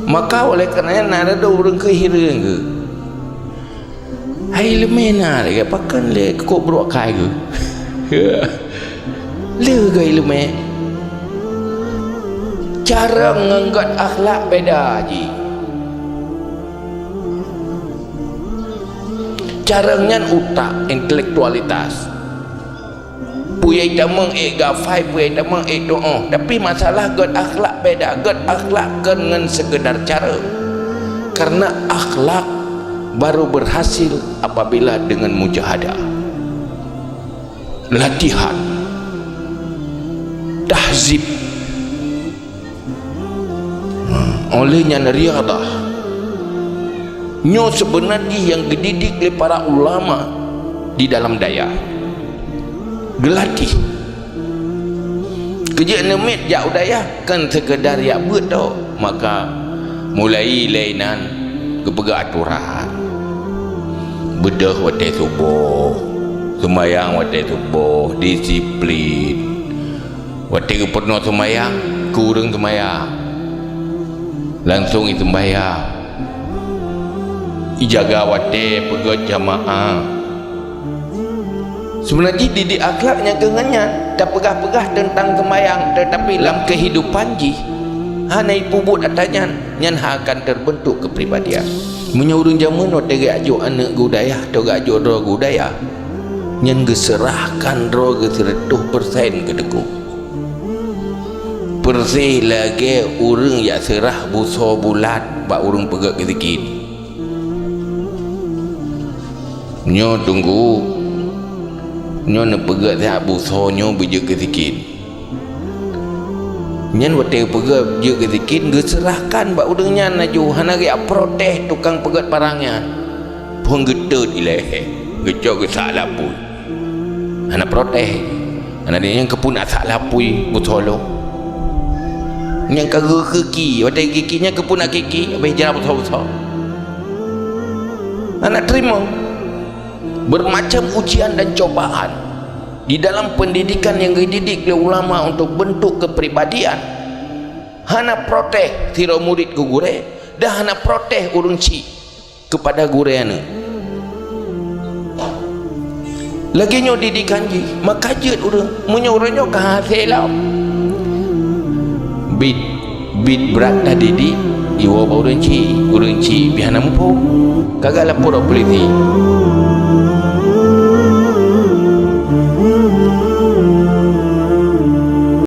Maka oleh kerana ada orang kehirangan ke hai lemena le pakan le kok berok kai ke le ke leme cara ngangkat akhlak beda ji cara ngan utak intelektualitas puyai tamang gafai puyai tamang doa tapi masalah god akhlak beda god akhlak dengan sekedar cara karena akhlak baru berhasil apabila dengan mujahadah latihan tahzib olehnya riadah nyo sebenarnya yang dididik oleh para ulama di dalam daya gelatih kerja nemit jak udaya kan sekedar ya betul maka mulai lainan kepegak aturan bedah waktu subuh semayang waktu subuh disiplin waktu penuh semayang kurang semayang langsung itu sembayang ijaga waktu pegat jamaah sebenarnya didik akhlaknya kengannya tak pegah-pegah tentang semayang tetapi dalam kehidupan ji hanya pubut atasnya yang akan terbentuk kepribadian menyuruh zaman waktu ajuk anak budaya atau ajuk roh budaya yang geserahkan roh ke 100% ke deku persih lagi orang yang serah buso bulat bak orang pegak kezikin nyo tunggu nyo nak pegak tak buso nyo bijak kezikin nyan waktu pegat je kezikin geserahkan bak udangnya naju hana ge protes tukang pegat parangnya pun getut ileh gecok ke salah pun hana protes hana dia yang kepun salah pui butolo yang kagak keki waktu kikinya kepun nak kiki habis jalan butol hana terima bermacam ujian dan cobaan di dalam pendidikan yang dididik oleh ulama untuk bentuk kepribadian hana protes tiro murid ke gure dah hana protes urung ci kepada gure ane lagi nyo didikan ji maka jut urang menyuruhnya ke hasil bit berat dah didik iwa urang ci biar nampu kagak lapor polisi